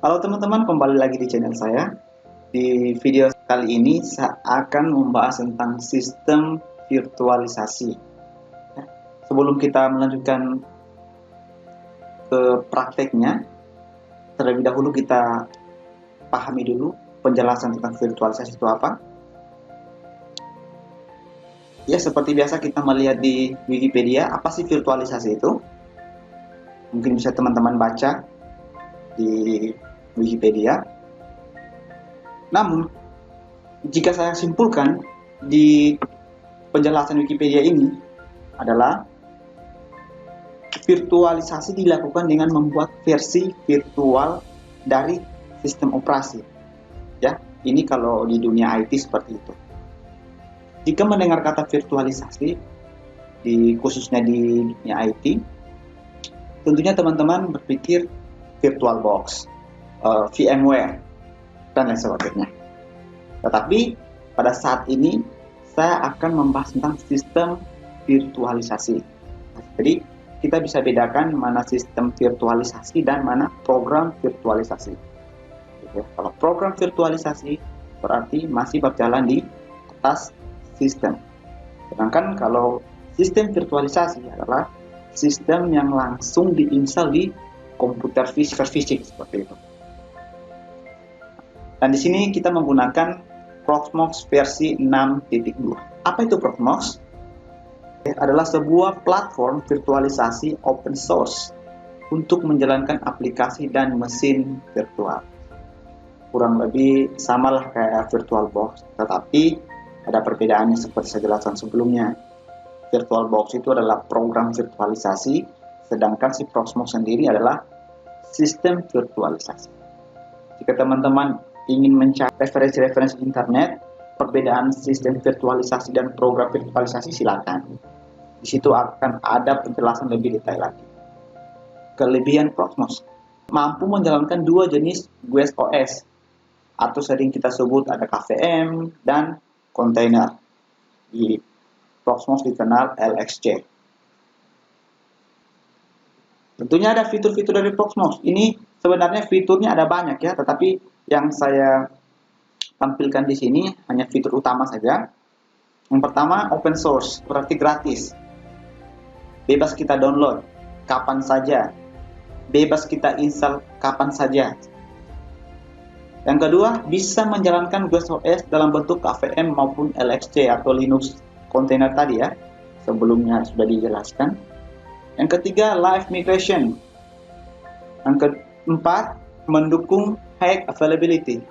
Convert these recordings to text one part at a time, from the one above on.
Halo teman-teman, kembali lagi di channel saya. Di video kali ini saya akan membahas tentang sistem virtualisasi. Sebelum kita melanjutkan ke prakteknya, terlebih dahulu kita pahami dulu penjelasan tentang virtualisasi itu apa. Ya, seperti biasa kita melihat di Wikipedia, apa sih virtualisasi itu? Mungkin bisa teman-teman baca di Wikipedia. Namun, jika saya simpulkan di penjelasan Wikipedia ini adalah virtualisasi dilakukan dengan membuat versi virtual dari sistem operasi. Ya, ini kalau di dunia IT seperti itu. Jika mendengar kata virtualisasi, khususnya di dunia IT, tentunya teman-teman berpikir VirtualBox, VMware, dan lain sebagainya. Tetapi pada saat ini saya akan membahas tentang sistem virtualisasi. Jadi kita bisa bedakan mana sistem virtualisasi dan mana program virtualisasi. Kalau program virtualisasi berarti masih berjalan di atas sistem. Sedangkan kalau sistem virtualisasi adalah sistem yang langsung diinstal di komputer fisik seperti itu. Dan di sini kita menggunakan Proxmox versi 6.2. Apa itu Proxmox? Adalah sebuah platform virtualisasi open source untuk menjalankan aplikasi dan mesin virtual. Kurang lebih samalah kayak VirtualBox, tetapi ada perbedaannya seperti saya jelaskan sebelumnya. VirtualBox itu adalah program virtualisasi, sedangkan si Proxmox sendiri adalah sistem virtualisasi. Jika teman-teman ingin mencari referensi-referensi internet, perbedaan sistem virtualisasi dan program virtualisasi, silakan. Di situ akan ada penjelasan lebih detail lagi. Kelebihan Proxmox mampu menjalankan dua jenis guest OS, atau sering kita sebut ada KVM dan kontainer. Di Proxmox dikenal LXC. Tentunya ada fitur-fitur dari Proxmox. Ini sebenarnya fiturnya ada banyak ya, tetapi yang saya tampilkan di sini hanya fitur utama saja. Yang pertama, open source, berarti gratis. Bebas kita download kapan saja. Bebas kita install kapan saja. Yang kedua, bisa menjalankan Guest OS dalam bentuk KVM maupun LXC atau Linux container tadi ya. Sebelumnya sudah dijelaskan. Yang ketiga, live migration. Yang keempat, mendukung high availability.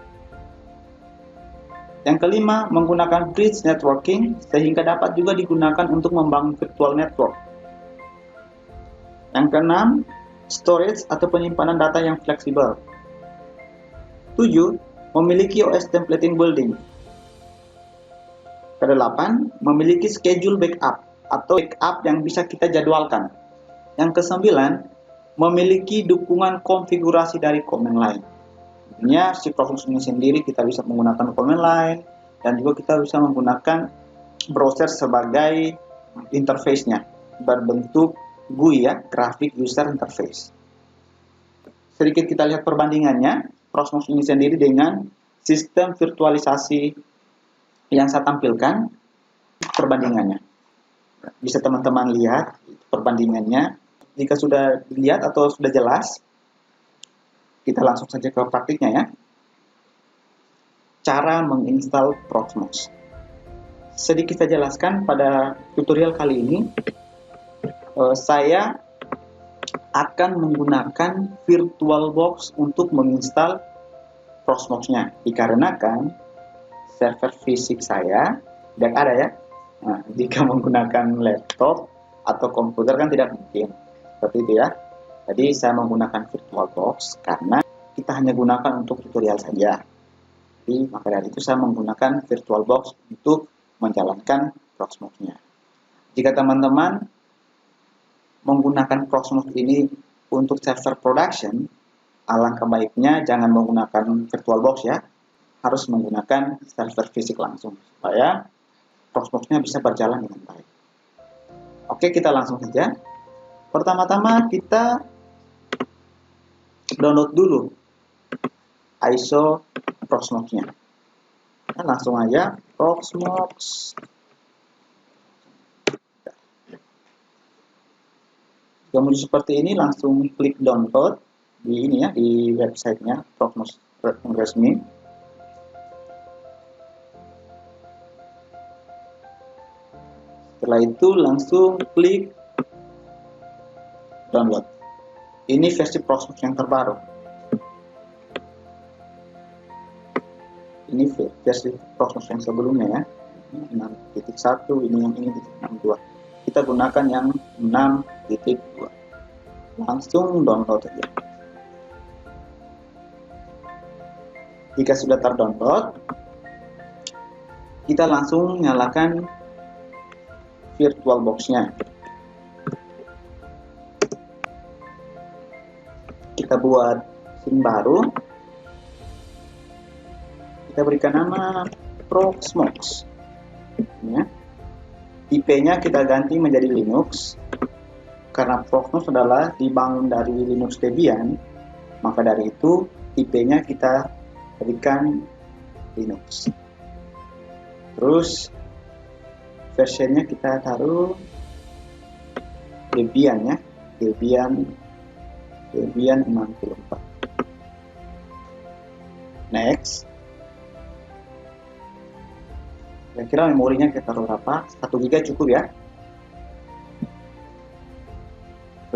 Yang kelima, menggunakan bridge networking sehingga dapat juga digunakan untuk membangun virtual network. Yang keenam, storage atau penyimpanan data yang fleksibel. 7. Memiliki OS templating building. Kedelapan, memiliki schedule backup atau backup yang bisa kita jadwalkan. Yang kesembilan, memiliki dukungan konfigurasi dari command line. Artinya si Proxmox ini sendiri kita bisa menggunakan command line dan juga kita bisa menggunakan browser sebagai interface-nya berbentuk GUI ya, Graphic User Interface. Sedikit kita lihat perbandingannya Proxmox ini sendiri dengan sistem virtualisasi yang saya tampilkan, perbandingannya. Bisa teman-teman lihat perbandingannya. Jika sudah dilihat atau sudah jelas, kita langsung saja ke praktiknya ya. Cara menginstal Proxmox. Sedikit saya jelaskan pada tutorial kali ini, saya akan menggunakan VirtualBox untuk menginstal Proxmox-nya, dikarenakan server fisik saya tidak ada ya. Nah, jika menggunakan laptop atau komputer kan tidak mungkin seperti itu ya. Jadi saya menggunakan VirtualBox karena kita hanya gunakan untuk tutorial saja. Jadi maka dari itu saya menggunakan VirtualBox untuk menjalankan Proxmox-nya. Jika teman-teman menggunakan Proxmox ini untuk server production, alangkah baiknya jangan menggunakan VirtualBox ya, harus menggunakan server fisik langsung supaya Proxmox-nya bisa berjalan dengan baik. Oke, kita langsung saja. Pertama-tama kita download dulu ISO Proxmox-nya. Nah, langsung aja Proxmox. Jika muncul seperti ini, langsung klik download di ini ya, di websitenya Proxmox resmi. Setelah itu langsung klik download. Ini versi Proxmox yang terbaru. Ini versi Proxmox yang sebelumnya ya, 6.1, ini yang ini 6.2. Kita gunakan yang 6.2. Langsung download aja. Jika sudah terdownload, kita langsung nyalakan VirtualBox-nya. Kita buat SIM baru. Kita berikan nama Proxmox. Ya. Tipe-nya kita ganti menjadi Linux. Karena Proxmox adalah dibangun dari Linux Debian, maka dari itu tipenya kita berikan Linux. Terus versinya kita taruh Debian ya, Debian 64. Next. Kira-kira memorinya kita taruh berapa? 1 GB cukup ya.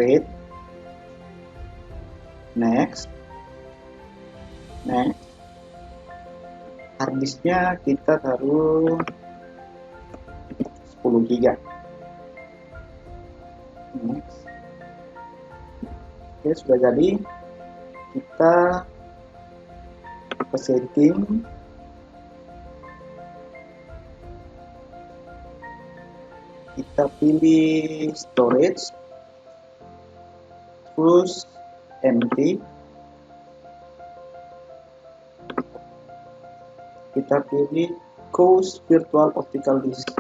Wait. Next. Harddisknya kita taruh 10 GB. Next. Oke, sudah jadi. Kita ke setting. Kita pilih storage, terus empty. Kita pilih Cause Virtual Optical Disk.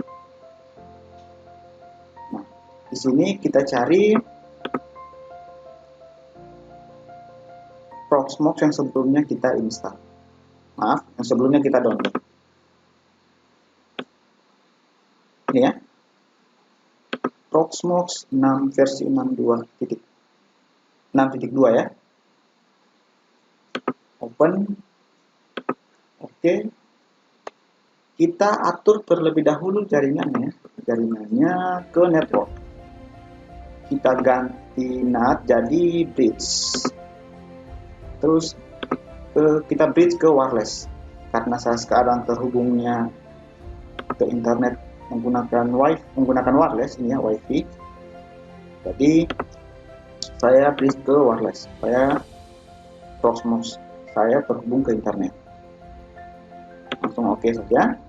Nah, di sini kita cari Proxmox yang sebelumnya kita install. Maaf, yang sebelumnya kita download. Ini ya. Proxmox 6 versi 6.2 ya. Open. Oke. Kita atur terlebih dahulu jaringannya ke network. Kita ganti NAT jadi bridge. Terus kita bridge ke wireless. Karena saya sekarang terhubungnya ke internet menggunakan wireless ini ya, WiFi. Jadi saya bridge ke wireless supaya Proxmox saya terhubung ke internet. Langsung oke saja.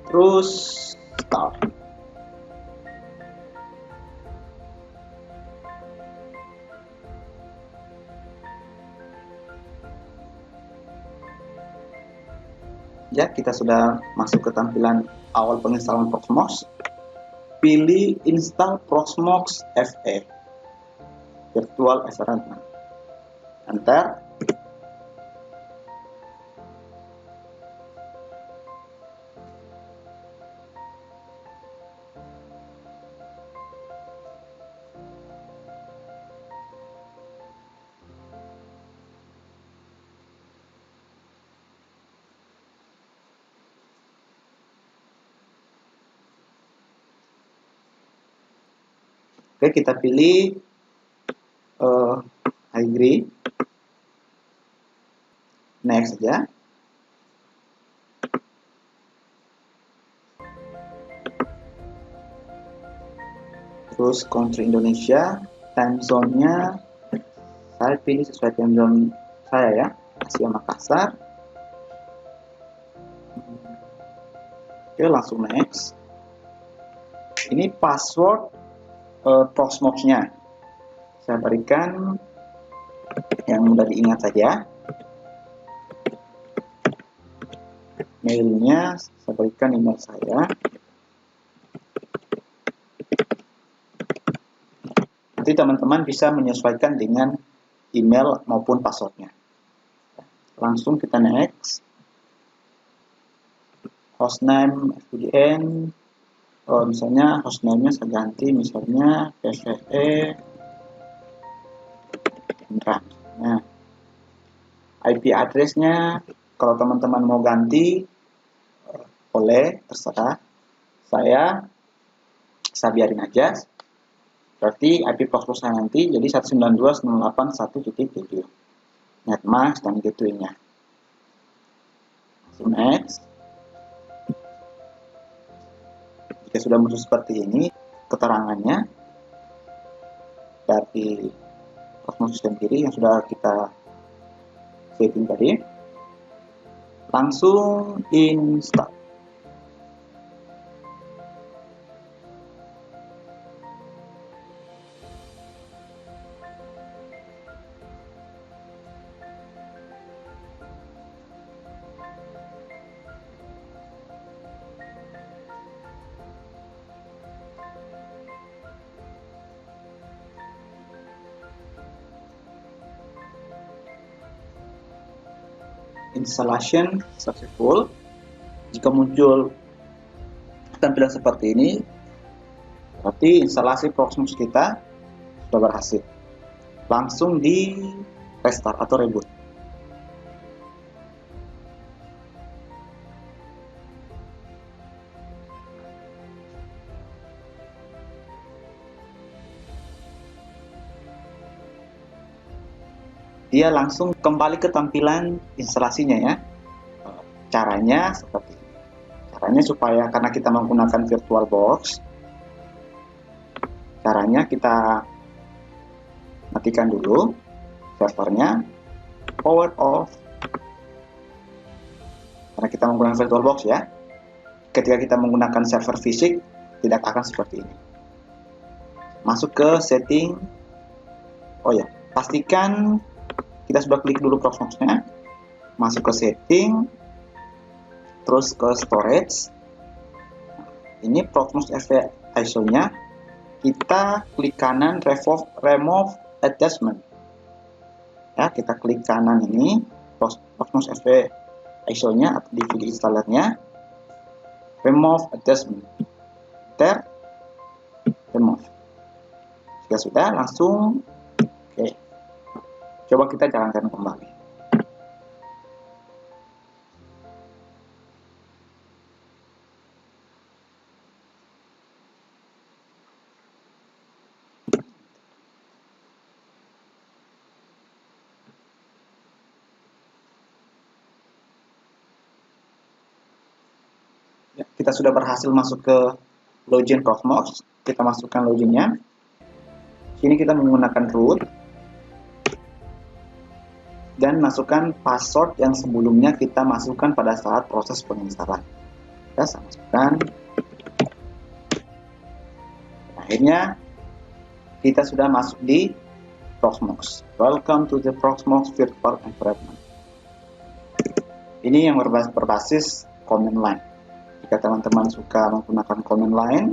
Terus start. Ya, kita sudah masuk ke tampilan awal penginstalan Proxmox. Pilih install Proxmox FE Virtual Environment. Enter. Oke, kita pilih I agree. Next saja. Terus country Indonesia, time zone-nya saya pilih sesuai time zone saya ya, Asia Makassar. Oke, langsung next. Ini password Proxmox-nya. Saya berikan yang mudah diingat saja. Mailnya saya berikan email saya. Nanti teman-teman bisa menyesuaikan dengan email maupun passwordnya. Langsung kita next. Hostname FPDN. Misalnya hostname-nya saya ganti misalnya PVE Indra. Nah, IP address-nya kalau teman-teman mau ganti boleh, terserah. Saya biarin aja. Berarti IP proxmox saya nanti jadi 192.168.1.7 netmask dan gateway-nya. Next. Jika sudah muncul seperti ini keterangannya dari proxmox sendiri yang sudah kita setting tadi, langsung install. Installation successful. Jika muncul tampilan seperti ini, berarti instalasi Proxmox kita sudah berhasil. Langsung di restart atau reboot. Dia langsung kembali ke tampilan instalasinya ya. Caranya seperti ini. Caranya supaya karena kita menggunakan VirtualBox, caranya kita matikan dulu servernya, power off. Karena kita menggunakan VirtualBox ya. Ketika kita menggunakan server fisik tidak akan seperti ini. Masuk ke setting. Oh ya, pastikan kita sudah klik dulu Proxmox-nya, masuk ke setting, terus ke storage. Ini Proxmox FE ISO-nya, kita klik kanan remove attachment. Ya, kita klik kanan ini Proxmox FE ISO-nya atau DVD installernya, remove attachment, remove. Jika sudah, langsung oke. Coba kita jalankan kembali. Ya, kita sudah berhasil masuk ke login Proxmox. Kita masukkan loginnya. Sini kita menggunakan root. Dan masukkan password yang sebelumnya kita masukkan pada saat proses penginstalan. Saya masukkan. Akhirnya kita sudah masuk di Proxmox. Welcome to the Proxmox Virtual Environment. Ini yang berbasis command line. Jika teman-teman suka menggunakan command line,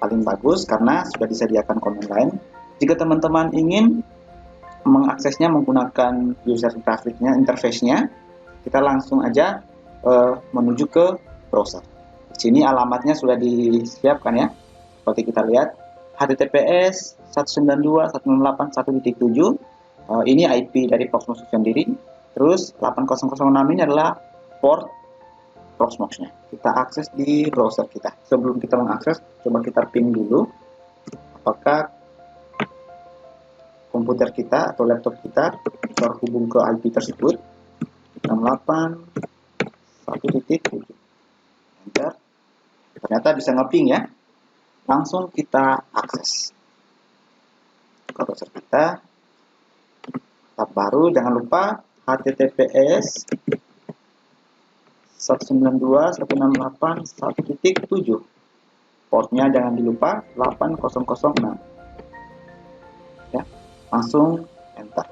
paling bagus karena sudah disediakan command line. Jika teman-teman ingin mengaksesnya menggunakan user grafiknya, interface-nya, kita langsung aja menuju ke browser. Di sini alamatnya sudah disiapkan ya. Seperti kita lihat, https 192.168.1.7. Ini IP dari Proxmox sendiri. Terus 8006 ini adalah port Proxmox-nya. Kita akses di browser kita. Sebelum kita mengakses, coba kita ping dulu apakah komputer kita atau laptop kita terhubung ke IP tersebut. 68.1.7. Enter. Ternyata bisa nge-ping ya. Langsung kita akses ke browser kita. Tab baru, jangan lupa https 192.168.1.7. Portnya jangan dilupa 8006. Ya, langsung enter.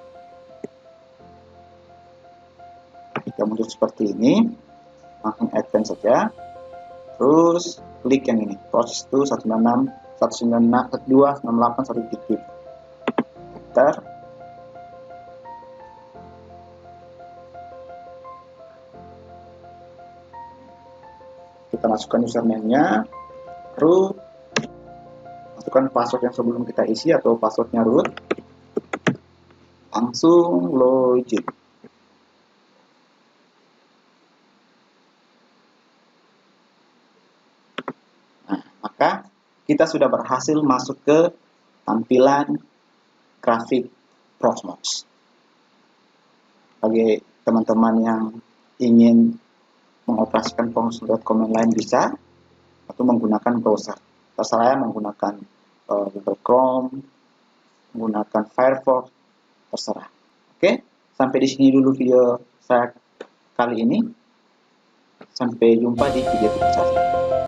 Jika muncul seperti ini, langsung advance saja. Terus klik yang ini, proses itu 192.168.1.7. Enter. Kita masukkan username-nya, lalu masukkan password yang sebelum kita isi atau passwordnya root, langsung login. Nah, maka kita sudah berhasil masuk ke tampilan grafik Proxmox. Bagi teman-teman yang ingin mengoperasikan Proxmox.com yang lain bisa, atau menggunakan browser. Terserah menggunakan Google Chrome, menggunakan Firefox, terserah. Oke, sampai di sini dulu video saya kali ini. Sampai jumpa di video berikutnya.